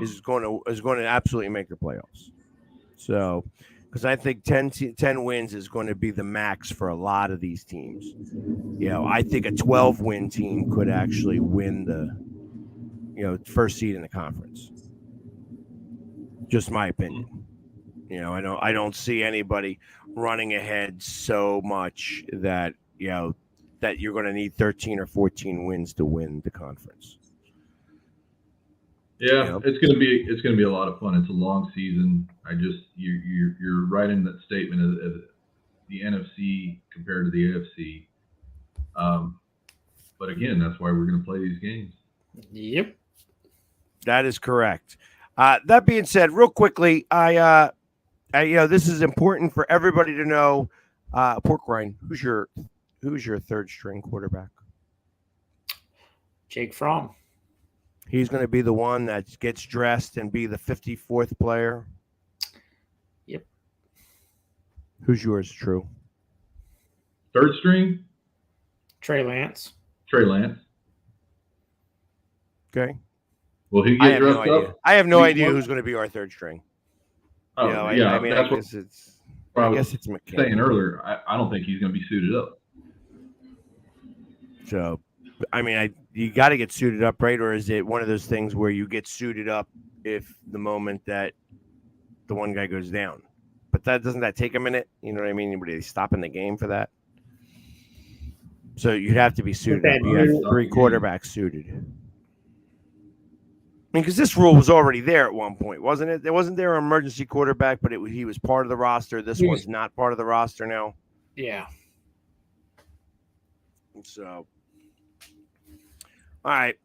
is going to absolutely make the playoffs. So, because I think 10 wins is going to be the max for a lot of these teams. I think a 12-win team could actually win the first seed in the conference. Just my opinion. I don't see anybody running ahead so much that that you're going to need 13 or 14 wins to win the conference. Yeah, it's going to be a lot of fun. It's a long season. You're right in that statement of the NFC compared to the AFC. But again, that's why we're going to play these games. Yep, that is correct. That being said, real quickly, I this is important for everybody to know. Pork Rind, who's your third string quarterback? Jake Fromm. He's going to be the one that gets dressed and be the 54th player. Yep. Who's yours, True? Third string? Trey Lance. Okay. Will he get dressed up? I have no idea who's going to be our third string. Oh, I guess it's saying earlier. I don't think he's going to be suited up. So, you got to get suited up, right? Or is it one of those things where you get suited up if the moment that the one guy goes down? But doesn't that take a minute? You know what I mean? Anybody stopping the game for that? So you'd have to be suited up. You have 3 quarterbacks suited. Because this rule was already there at one point, wasn't it? There wasn't an emergency quarterback, but he was part of the roster. This one's not part of the roster now. Yeah. So, all right.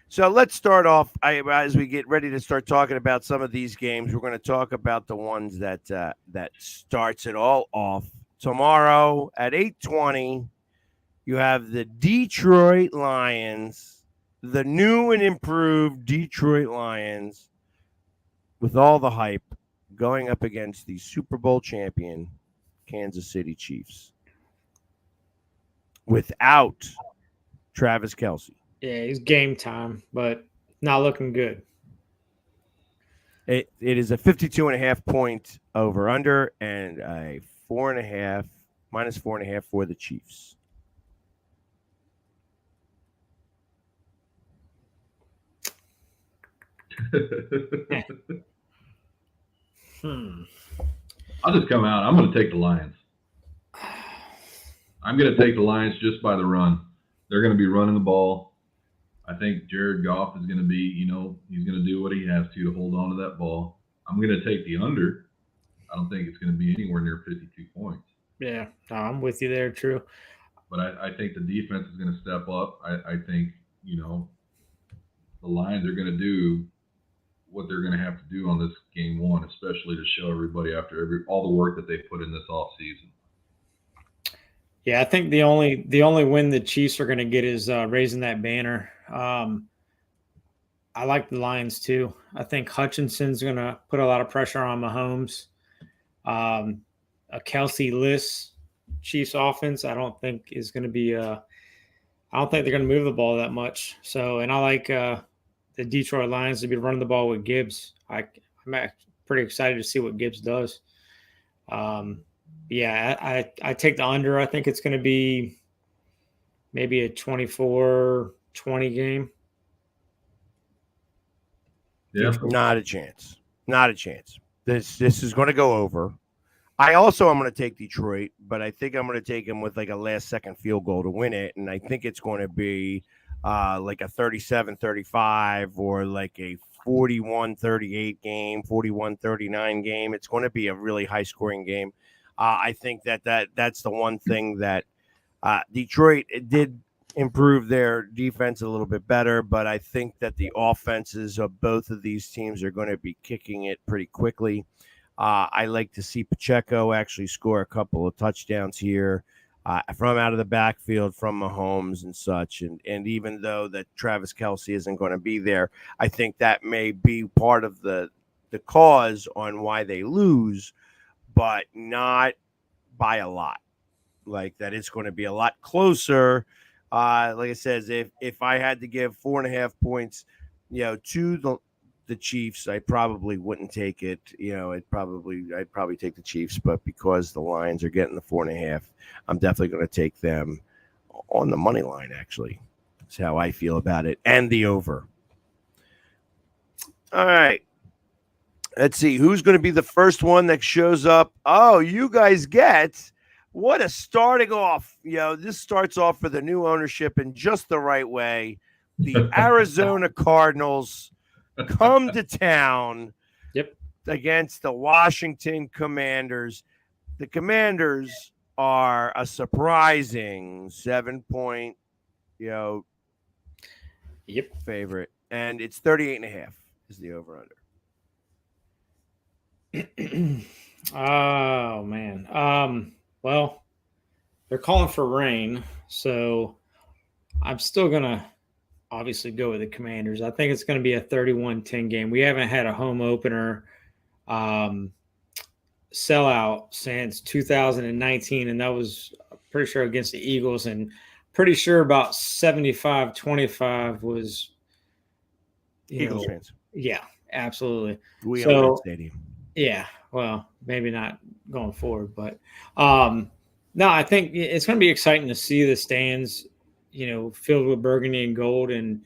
So let's start off. As we get ready to start talking about some of these games, we're going to talk about the ones that starts it all off tomorrow at 8:20. You have the Detroit Lions, the new and improved Detroit Lions, with all the hype, going up against the Super Bowl champion Kansas City Chiefs without Travis Kelce. Yeah, he's game time, but not looking good. It is a 52.5 point over under and a minus 4.5 for the Chiefs. I'll just come out. I'm going to take the Lions. I'm going to take the Lions just by the run. They're going to be running the ball. I think Jared Goff is going to be, he's going to do what he has to hold on to that ball. I'm going to take the under. I don't think it's going to be anywhere near 52 points. Yeah, I'm with you there, True. But I think the defense is going to step up. I think, the Lions are going to do what they're going to have to do on this game one, especially to show everybody after all the work that they put in this offseason. Yeah, I think the only win the Chiefs are going to get is raising that banner. I like the Lions too. I think Hutchinson's going to put a lot of pressure on Mahomes. A Kelsey-less Chiefs offense, I don't think is going to be. I don't think they're going to move the ball that much. So, and I like the Detroit Lions to be running the ball with Gibbs. I'm pretty excited to see what Gibbs does. Yeah, I take the under. I think it's going to be maybe a 24-20 game. Yeah. Not a chance. Not a chance. This is going to go over. I also am going to take Detroit, but I think I'm going to take them with like a last-second field goal to win it, and I think it's going to be like a 37-35 or like a 41-38 game, 41-39 game. It's going to be a really high-scoring game. I think that's the one thing that Detroit did improve their defense a little bit better, but I think that the offenses of both of these teams are going to be kicking it pretty quickly. I like to see Pacheco actually score a couple of touchdowns here from out of the backfield from Mahomes and such. And even though that Travis Kelce isn't going to be there, I think that may be part of the cause on why they lose, but not by a lot. Like that it's going to be a lot closer. Like I said, if I had to give 4.5 points, to the Chiefs, I probably wouldn't take it. I'd probably take the Chiefs, but because the Lions are getting the 4.5, I'm definitely going to take them on the money line. Actually, that's how I feel about it, and the over. All right, let's see who's going to be the first one that shows up. Oh, you guys get. What a starting off. This starts off for the new ownership in just the right way. The Arizona Cardinals come to town against the Washington Commanders. The Commanders are a surprising 7-point, favorite. And it's 38.5 is the over-under. Oh, man. Well, they're calling for rain, so I'm still going to obviously go with the Commanders. I think it's going to be a 31-10 game. We haven't had a home opener sellout since 2019, and that was pretty sure against the Eagles, and pretty sure about 75-25 was Eagles fans. Yeah, absolutely. We own that stadium. Yeah, well, maybe not going forward, but no, I think it's going to be exciting to see the stands, filled with burgundy and gold, and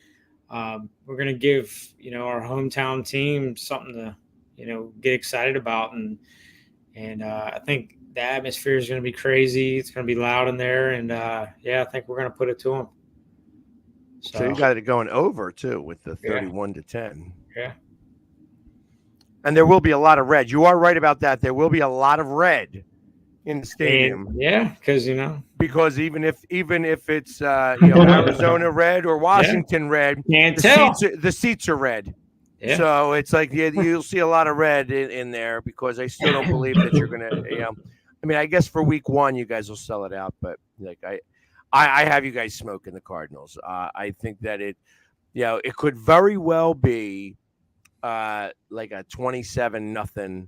we're going to give our hometown team something to get excited about, and I think the atmosphere is going to be crazy. It's going to be loud in there, and I think we're going to put it to them. So you got it going over too with the 31-10. Yeah. And there will be a lot of red. You are right about that. There will be a lot of red in the stadium. Because because even if it's Arizona red or Washington red, can't tell. The seats are red. Yeah. So it's like you'll see a lot of red in there because I still don't believe that you're gonna. I mean, I guess for week 1 you guys will sell it out, but like I have you guys smoking the Cardinals. I think that it could very well be. Like a 27-0,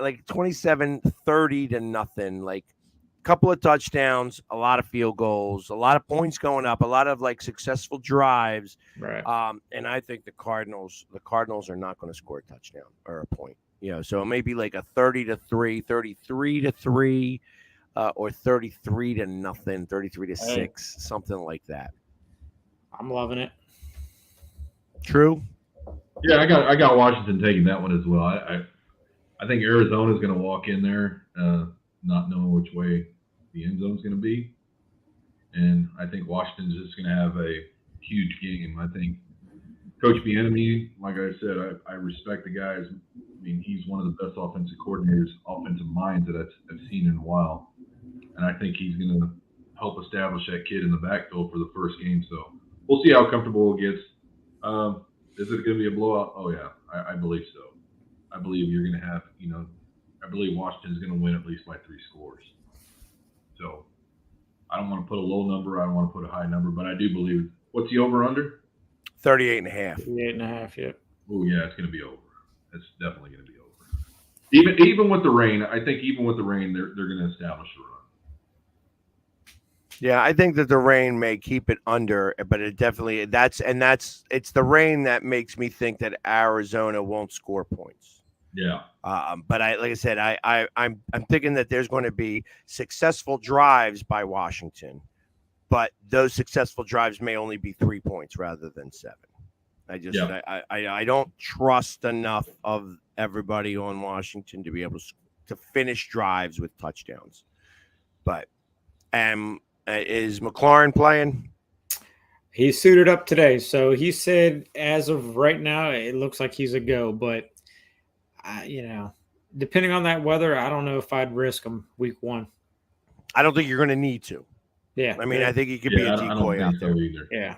like 27-30-0, like a couple of touchdowns, a lot of field goals, a lot of points going up, a lot of like successful drives. Right. And I think the Cardinals are not going to score a touchdown or a point. So it may be like a 30-3, 33-3, or 33-0, 33-6, something like that. I'm loving it. True. Yeah, I got Washington taking that one as well. I think Arizona is going to walk in there not knowing which way the end zone is going to be, and I think Washington's just going to have a huge game. I think Coach Bieniemy, like I said, I respect the guys. I mean, he's one of the best offensive coordinators, offensive minds that I've seen in a while, and I think he's going to help establish that kid in the backfield for the first game. So we'll see how comfortable it gets. Is it going to be a blowout? Oh, yeah, I believe so. I believe you're going to have, I believe Washington's going to win at least by 3 scores. So I don't want to put a low number. I don't want to put a high number, but I do believe. What's the over-under? 38.5. 38.5, yep. Oh yeah, it's going to be over. It's definitely going to be over. Even with the rain, I think even with the rain, they're going to establish a run. Yeah, I think that the rain may keep it under, but it definitely it's the rain that makes me think that Arizona won't score points. Yeah. But like I said, I'm thinking that there's going to be successful drives by Washington, but those successful drives may only be 3 points rather than 7. I don't trust enough of everybody on Washington to be able to finish drives with touchdowns. But is McLaurin playing? He's suited up today, so he said as of right now, it looks like he's a go. But depending on that weather, I don't know if I'd risk him week 1. I don't think you're going to need to. Yeah, I mean, I think he could be a decoy out there. Either. Yeah.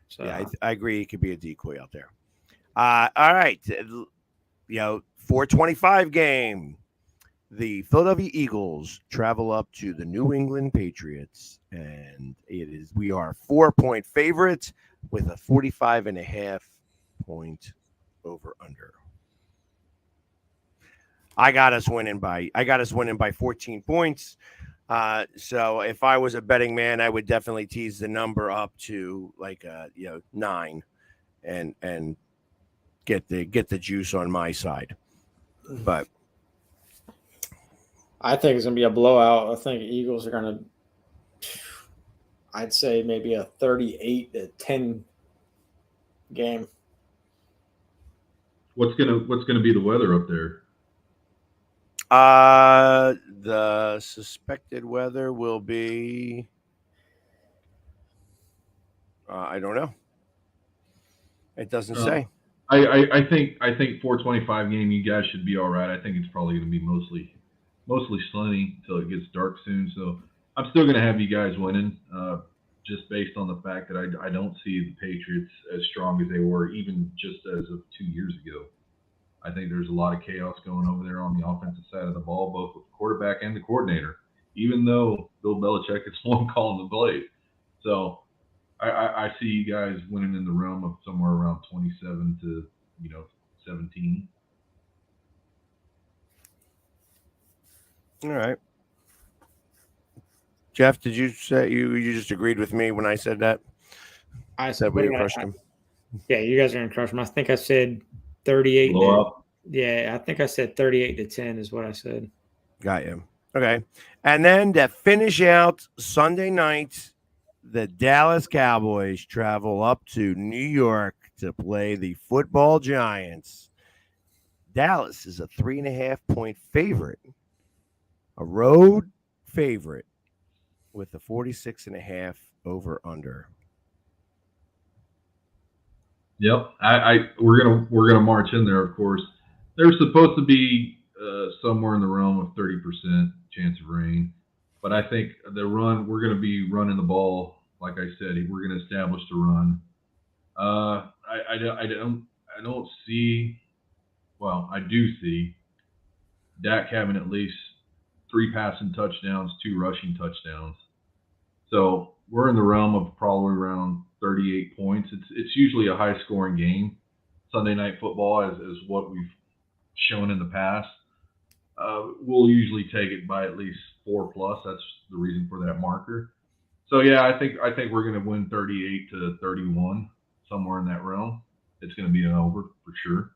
So yeah, I agree. He could be a decoy out there. All right, 4:25 game. The Philadelphia Eagles travel up to the New England Patriots, and we are 4-point favorites with a 45.5 point over under. I got us winning by 14 points. So if I was a betting man, I would definitely tease the number up to 9 and get the juice on my side. But I think it's going to be a blowout. I think Eagles are going to, I'd say maybe a 38-10 game. What's gonna be the weather up there? The suspected weather will be, I don't know. It doesn't say. I think 4:25 game, you guys should be all right. I think it's probably going to be mostly sunny until it gets dark soon. So I'm still going to have you guys winning, just based on the fact that I don't see the Patriots as strong as they were even just as of 2 years ago. I think there's a lot of chaos going over there on the offensive side of the ball, both with the quarterback and the coordinator, even though Bill Belichick is the one calling the plays. So I see you guys winning in the realm of somewhere around 27 to 17. All right. Jeff, did you say you just agreed with me when I said that? I said we crushed him. Yeah, you guys are going to crush him. I think I said 38. Yeah, I think I said 38-10 is what I said. Got you. Okay. And then to finish out Sunday night, the Dallas Cowboys travel up to New York to play the football Giants. Dallas is a 3.5-point favorite, a road favorite with a 46.5 over under. Yep, we're gonna march in there. Of course, there's supposed to be somewhere in the realm of 30% chance of rain, but I think we're gonna be running the ball. Like I said, we're gonna establish the run. I don't see. Well, I do see Dak having at least 3 passing touchdowns, 2 rushing touchdowns. So we're in the realm of probably around 38 points. It's usually a high scoring game. Sunday night football is what we've shown in the past. We'll usually take it by at least 4+. That's the reason for that marker. So yeah, I think we're going to win 38-31, somewhere in that realm. It's going to be an over for sure.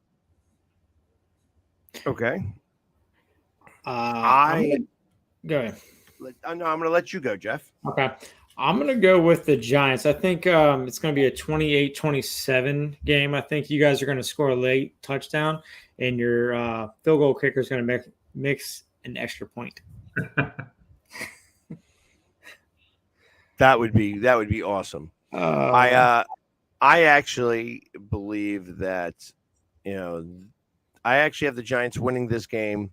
Okay. Go ahead. I'm going to let you go, Jeff. Okay. I'm going to go with the Giants. I think it's going to be a 28-27 game. I think you guys are going to score a late touchdown, and your field goal kicker is going to mix an extra point. That would be awesome. I actually believe that, I actually have the Giants winning this game.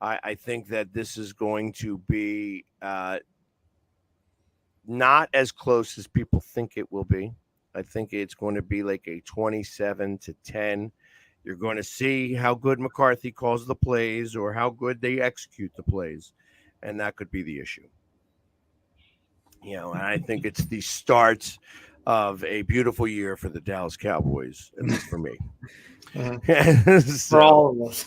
I think that this is going to be not as close as people think it will be. I think it's going to be like a 27-10. You're going to see how good McCarthy calls the plays or how good they execute the plays, and that could be the issue. And I think it's the start of a beautiful year for the Dallas Cowboys, at least for me. For So, all of us.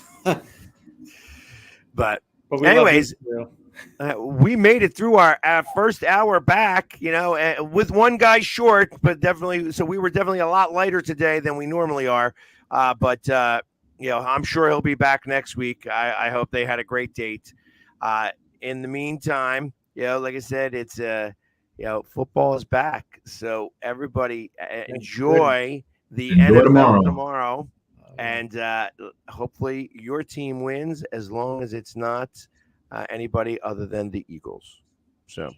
but we anyways, love you, we made it through our first hour back, with one guy short, but definitely. So we were definitely a lot lighter today than we normally are. But I'm sure he'll be back next week. I hope they had a great date. In the meantime, like I said, it's football is back. So everybody enjoy the NFL tomorrow. And hopefully your team wins, as long as it's not anybody other than the Eagles. So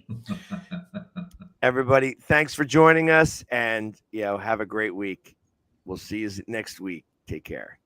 everybody, thanks for joining us, and have a great week. We'll see you next week. Take care.